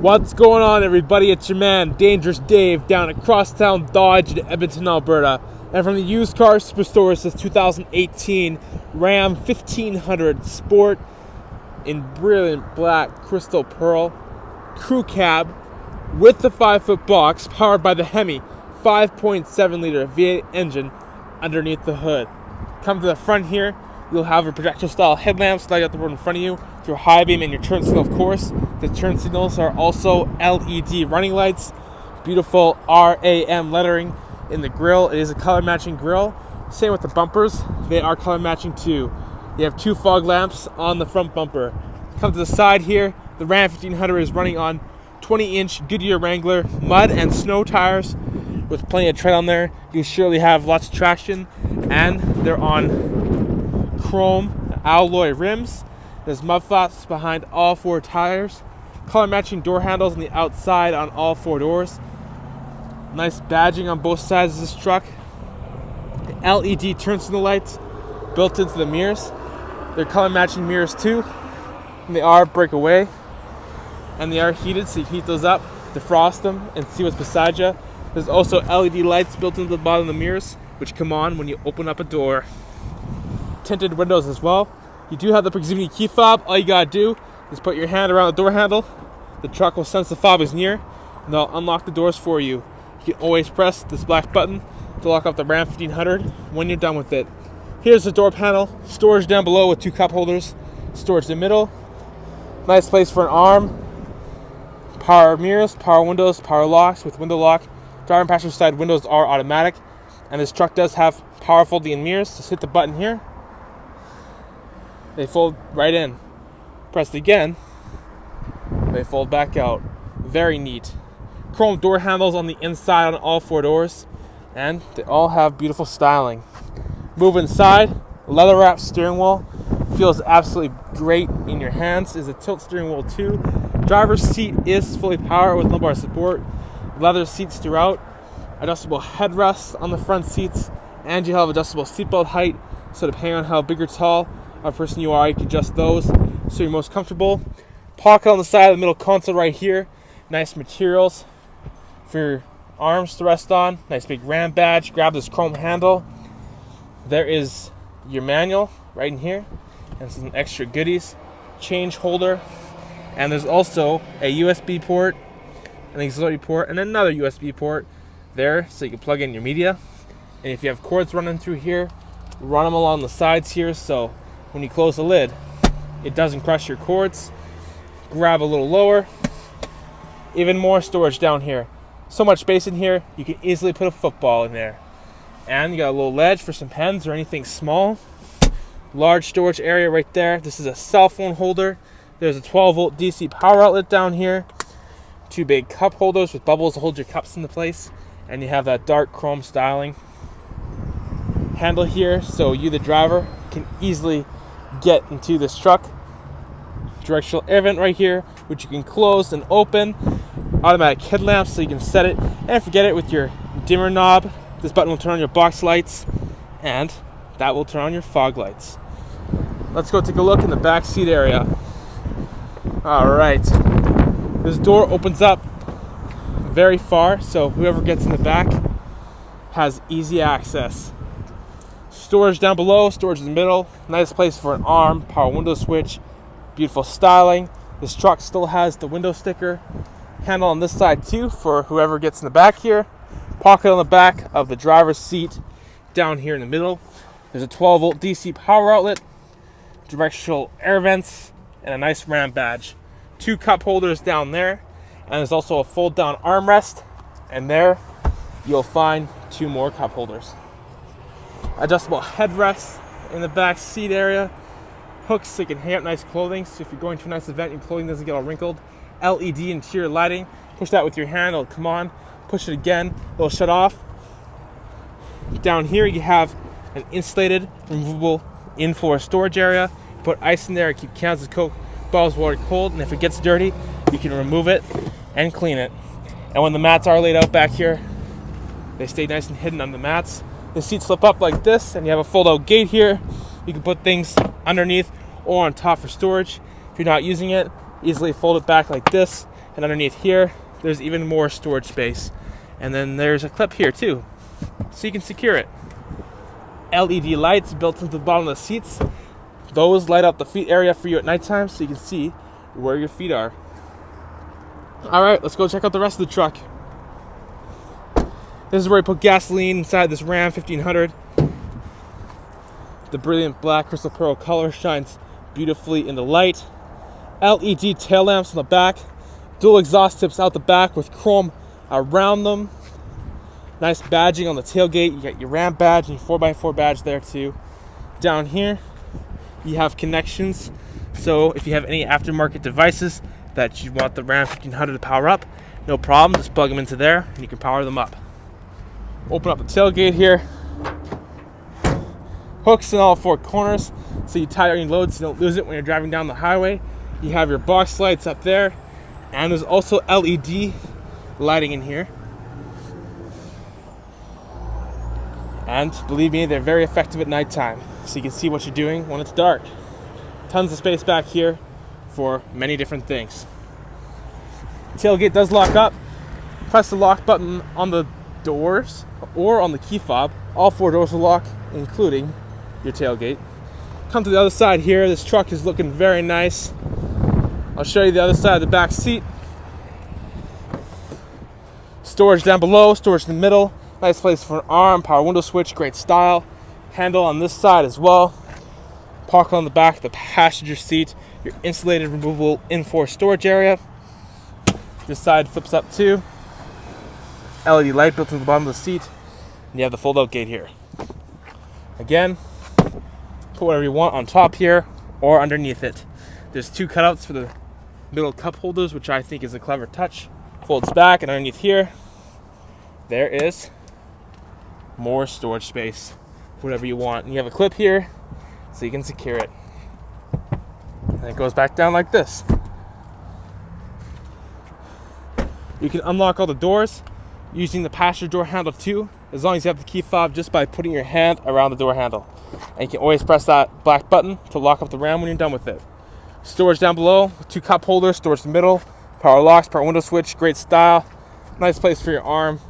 What's going on, everybody? It's your man, Dangerous Dave, down at Crosstown Dodge in Edmonton, Alberta. And from the used car superstore, this 2018 Ram 1500 Sport in brilliant black crystal pearl crew cab with the 5-foot box powered by the Hemi 5.7 liter V8 engine underneath the hood. Come to the front here, you'll have a projector style headlamps light up the road in front of you, your high beam and your turn signal, of course. The turn signals are also LED running lights, beautiful RAM lettering in the grille. It is a color matching grille. Same with the bumpers, they are color matching too. You have 2 fog lamps on the front bumper. Come to the side here, the Ram 1500 is running on 20-inch Goodyear Wrangler mud and snow tires with plenty of tread on there. You surely have lots of traction, and they're on chrome alloy rims. There's mud flaps behind all 4 tires. Color matching door handles on the outside on all 4 doors. Nice badging on both sides of this truck. The LED turn signal lights built into the mirrors. They're color matching mirrors too. And they are breakaway. And they are heated, so you heat those up, defrost them, and see what's beside you. There's also LED lights built into the bottom of the mirrors, which come on when you open up a door. Tinted windows as well. You do have the proximity key fob. All you gotta do is put your hand around the door handle. The truck will sense the fob is near, and they'll unlock the doors for you. You can always press this black button to lock up the Ram 1500 when you're done with it. Here's the door panel. Storage down below with 2 cup holders. Storage in the middle. Nice place for an arm. Power mirrors, power windows, power locks with window lock. Driver and passenger side windows are automatic. And this truck does have power folding mirrors. Just hit the button here. They fold right in. Press it again. They fold back out. Very neat. Chrome door handles on the inside on all 4 doors. And they all have beautiful styling. Move inside. Leather wrapped steering wheel. Feels absolutely great in your hands. Is a tilt steering wheel too. Driver's seat is fully powered with lumbar support. Leather seats throughout. Adjustable headrests on the front seats. And you have adjustable seatbelt height. So depending on how big or tall a person you are, you can adjust those so you're most comfortable. Pocket on the side of the middle console right here. Nice materials for your arms to rest on. Nice big Ram badge. Grab this chrome handle. There is your manual right in here. And some extra goodies. Change holder. And there's also a USB port, an auxiliary port, and another USB port there so you can plug in your media. And if you have cords running through here, run them along the sides here so when you close the lid, it doesn't crush your cords. Grab a little lower. Even more storage down here. So much space in here, you can easily put a football in there. And you got a little ledge for some pens or anything small. Large storage area right there. This is a cell phone holder. There's a 12-volt DC power outlet down here. 2 big cup holders with bubbles to hold your cups into place. And you have that dark chrome styling handle here so you, the driver, can easily get into this truck. Directional air vent right here, which you can close and open. Automatic headlamps so you can set it and forget it with your dimmer knob. This button will turn on your box lights, and that will turn on your fog lights. Let's go take a look in the back seat area. Alright, this door opens up very far, so whoever gets in the back has easy access. Storage down below, storage in the middle. Nice place for an arm, power window switch, beautiful styling. This truck still has the window sticker handle on this side too for whoever gets in the back here. Pocket on the back of the driver's seat down here in the middle. There's a 12-volt DC power outlet, directional air vents, and a nice Ram badge. 2 cup holders down there, and there's also a fold-down armrest, and there you'll find 2 more cup holders. Adjustable headrests in the back seat area. Hooks so you can hang up nice clothing, so if you're going to a nice event, your clothing doesn't get all wrinkled. LED interior lighting. Push that with your hand, it'll come on. Push it again, it'll shut off. Down here you have an insulated, removable in-floor storage area. Put ice in there, keep cans of Coke, bottles of water cold, and if it gets dirty, you can remove it and clean it. And when the mats are laid out back here, they stay nice and hidden on the mats. The seats flip up like this, and you have a fold-out gate here. You can put things underneath or on top for storage. If you're not using it, easily fold it back like this And underneath here, there's even more storage space. And then there's a clip here too, so you can secure it. LED lights built into the bottom of the seats. Those light up the feet area for you at nighttime so you can see where your feet are. Alright, let's go check out the rest of the truck. This is where we put gasoline inside this Ram 1500. The brilliant black crystal pearl color shines beautifully in the light. LED tail lamps on the back. Dual exhaust tips out the back with chrome around them. Nice badging on the tailgate. You got your Ram badge and your 4x4 badge there too. Down here, you have connections. So if you have any aftermarket devices that you want the Ram 1500 to power up, no problem. Just plug them into there and you can power them up. Open up the tailgate here. Hooks in all four corners so you tie your load so you don't lose it when you're driving down the highway. You have your box lights up there, and there's also LED lighting in here. And believe me, they're very effective at nighttime, so you can see what you're doing when it's dark. Tons of space back here for many different things. Tailgate does lock up. Press the lock button on the doors or on the key fob. All four doors will lock, including your tailgate. Come to the other side here. This truck is looking very nice. I'll show you the other side of the back seat. Storage down below, storage in the middle. Nice place for an arm, power window switch, great style. Handle on this side as well. Pocket on the back of the passenger seat. Your insulated removable in-floor storage area. This side flips up too. LED light built into the bottom of the seat. And you have the fold-out gate here. Again, put whatever you want on top here or underneath it. There's two cutouts for the middle cup holders, which I think is a clever touch. Folds back, and underneath here, there is more storage space for whatever you want. And you have a clip here so you can secure it. And it goes back down like this. You can unlock all the doors using the passenger door handle too, as long as you have the key fob, just by putting your hand around the door handle. And you can always press that black button to lock up the Ram when you're done with it. Storage down below, two cup holders, storage in the middle, power locks, power window switch, great style. Nice place for your arm.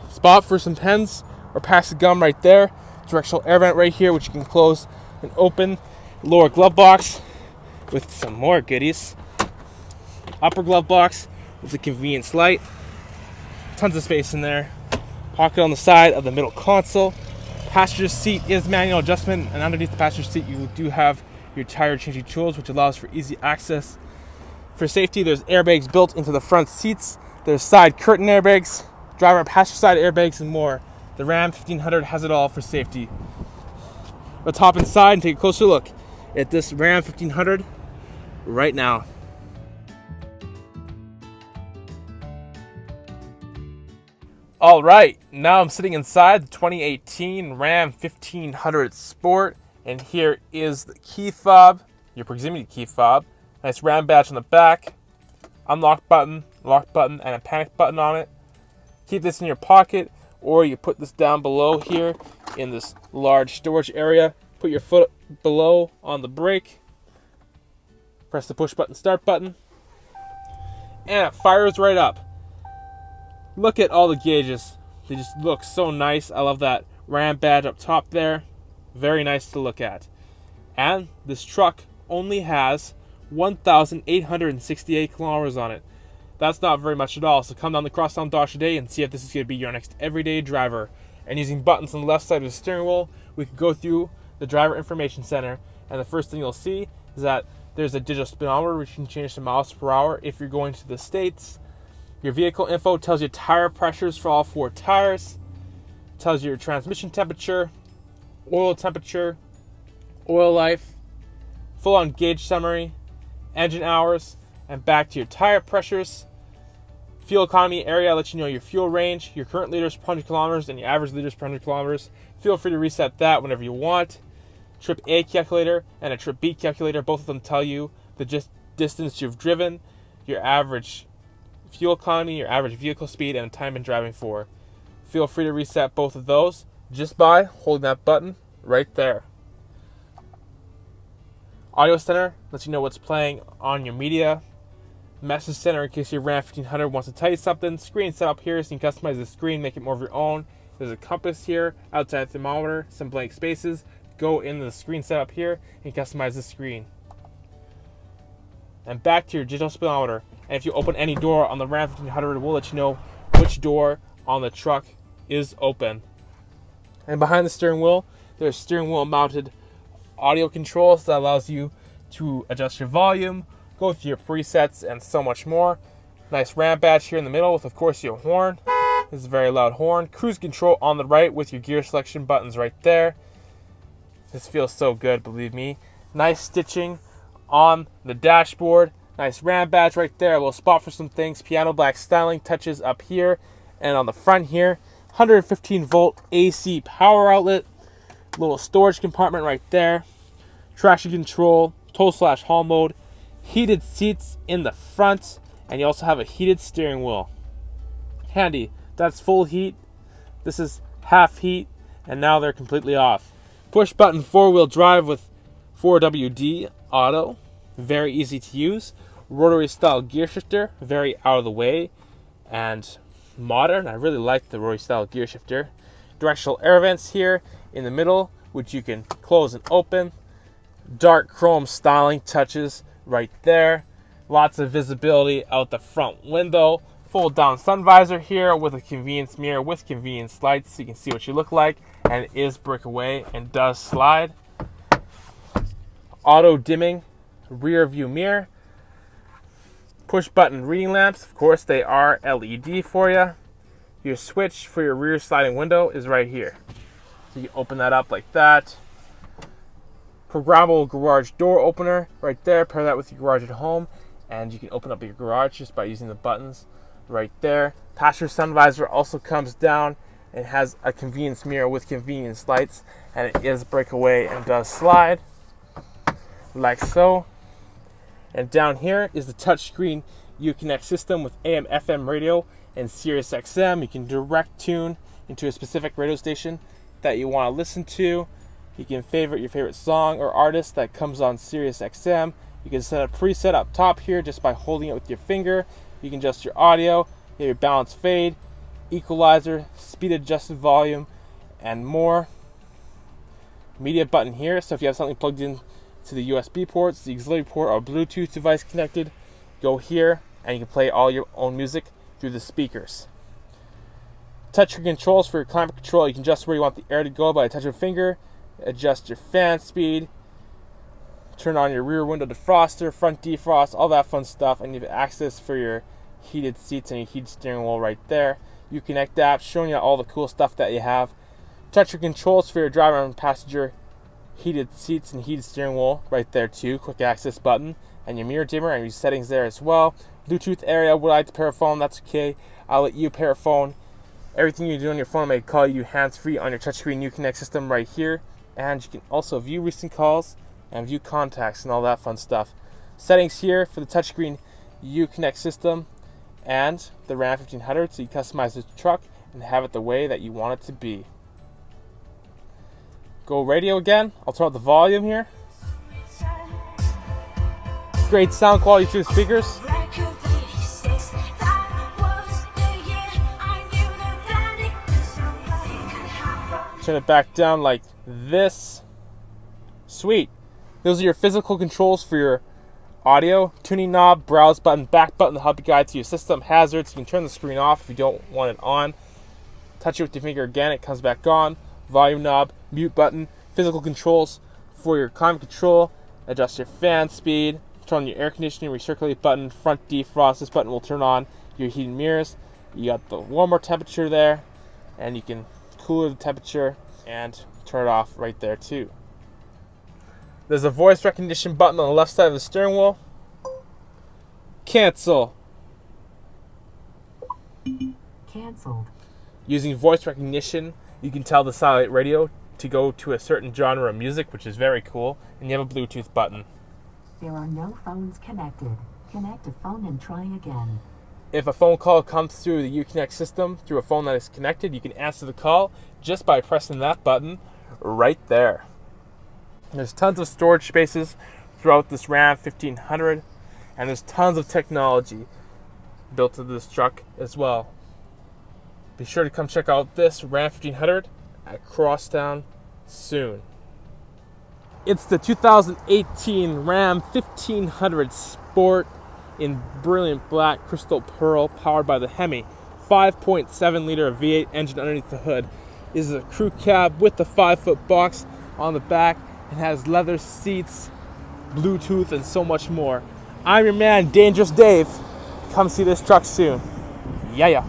Spot for some pens or packs of gum right there. Directional air vent right here, which you can close and open. Lower glove box with some more goodies. Upper glove box with a convenience light. Tons of space in there. Pocket on the side of the middle console. Passenger seat is manual adjustment, and underneath the passenger seat you do have your tire changing tools, which allows for easy access. For safety, there's airbags built into the front seats. There's side curtain airbags, driver and passenger side airbags, and more. The Ram 1500 has it all for safety. Let's hop inside and take a closer look at this Ram 1500 right now. All right, now I'm sitting inside the 2018 Ram 1500 Sport, and here is the key fob, your proximity key fob. Nice Ram badge on the back, unlock button, lock button, and a panic button on it. Keep this in your pocket, or you put this down below here in this large storage area. Put your foot below on the brake, press the push button, start button, and it fires right up. Look at all the gauges. They just look so nice. I love that Ram badge up top there. Very nice to look at. And this truck only has 1,868 kilometers on it. That's not very much at all. So come down the Crosstown Dodge today and see if this is going to be your next everyday driver. And using buttons on the left side of the steering wheel, we can go through the driver information center. And the first thing you'll see is that there's a digital speedometer, which you can change to miles per hour if you're going to the States. Your vehicle info tells you tire pressures for all four tires, tells you your transmission temperature, oil temperature, oil life, full-on gauge summary, engine hours, and back to your tire pressures. Fuel economy area lets you know your fuel range, your current liters per 100 kilometers, and your average liters per 100 kilometers. Feel free to reset that whenever you want. Trip A calculator and a Trip B calculator, both of them tell you the distance you've driven, your average fuel economy, your average vehicle speed, and time in driving for. Feel free to reset both of those just by holding that button right there. Audio Center lets you know what's playing on your media. Message center in case your Ram 1500 wants to tell you something. Screen setup here so you can customize the screen, make it more of your own. There's a compass here, outside thermometer, some blank spaces. Go into the screen setup here and customize the screen. And back to your digital speedometer. And if you open any door on the Ram 1500, we'll let you know which door on the truck is open. And behind the steering wheel, there's steering wheel mounted audio controls that allows you to adjust your volume, go through your presets, and so much more. Nice Ram badge here in the middle with, of course, your horn. This is a very loud horn. Cruise control on the right with your gear selection buttons right there. This feels so good, believe me. Nice stitching on the dashboard. Nice Ram badge right there. A little spot for some things. Piano black styling touches up here. And on the front here, 115 volt AC power outlet. Little storage compartment right there. Traction control, tow/haul mode. Heated seats in the front. And you also have a heated steering wheel. Handy. That's full heat. This is half heat. And now they're completely off. Push button 4-wheel drive with 4WD auto. Very easy to use. Rotary style gear shifter. Very out of the way and modern. I really like the rotary style gear shifter. Directional air vents here in the middle, which you can close and open. Dark chrome styling touches right there. Lots of visibility out the front window. Fold down sun visor here with a convenience mirror with convenience lights so you can see what you look like. And it is breakaway and does slide. Auto dimming rear view mirror. Push button reading lamps. Of course, they are LED for you. Your switch for your rear sliding window is right here. So you open that up like that. Programmable garage door opener right there. Pair that with your garage at home. And you can open up your garage just by using the buttons right there. Passenger sun visor also comes down and has a convenience mirror with convenience lights. And it is breakaway and does slide. Like so. And down here is the touchscreen Uconnect system with AM, FM radio and SiriusXM. You can direct tune into a specific radio station that you want to listen to. You can favorite your favorite song or artist that comes on SiriusXM. You can set a preset up top here just by holding it with your finger. You can adjust your audio, your balance fade, equalizer, speed adjusted volume, and more. Media button here, so if you have something plugged in to the USB ports, the auxiliary port, or Bluetooth device connected, go here and you can play all your own music through the speakers. Touch your controls for your climate control. You can adjust where you want the air to go by a touch of a finger. Adjust your fan speed. Turn on your rear window defroster, front defrost, all that fun stuff. And you have access for your heated seats and your heated steering wheel right there. Uconnect app showing you all the cool stuff that you have. Touch your controls for your driver and passenger heated seats and heated steering wheel right there too. Quick access button. And your mirror dimmer and your settings there as well. Bluetooth area, would I like to pair a phone? That's okay. I'll let you pair a phone. Everything you do on your phone may call you hands-free on your touchscreen Uconnect system right here. And you can also view recent calls and view contacts and all that fun stuff. Settings here for the touchscreen Uconnect system and the Ram 1500, so you customize the truck and have it the way that you want it to be. Go radio again. I'll turn up the volume here. Great sound quality through the speakers. Turn it back down like this. Sweet. Those are your physical controls for your audio. Tuning knob, browse button, back button to help you guide to your system hazards. You can turn the screen off if you don't want it on. Touch it with your finger again, it comes back on. Volume knob, mute button, physical controls for your climate control. Adjust your fan speed. Turn on your air conditioning, recirculate button, front defrost. This button will turn on your heated mirrors. You got the warmer temperature there, and you can cooler the temperature and turn it off right there too. There's a voice recognition button on the left side of the steering wheel. Cancel. Canceled. Using voice recognition, you can tell the satellite radio to go to a certain genre of music, which is very cool, and you have a Bluetooth button. There are no phones connected. Connect a phone and try again. If a phone call comes through the Uconnect system through a phone that is connected, you can answer the call just by pressing that button right there. There's tons of storage spaces throughout this Ram 1500, And there's tons of technology built into this truck as well. Be sure to come check out this Ram 1500 at Crosstown soon. It's the 2018 Ram 1500 Sport in brilliant black crystal pearl, powered by the Hemi 5.7 liter V8 engine underneath the hood. This is a crew cab with the 5-foot box on the back and has leather seats, Bluetooth, and so much more. I'm your man, Dangerous Dave. Come see this truck soon. Yeah.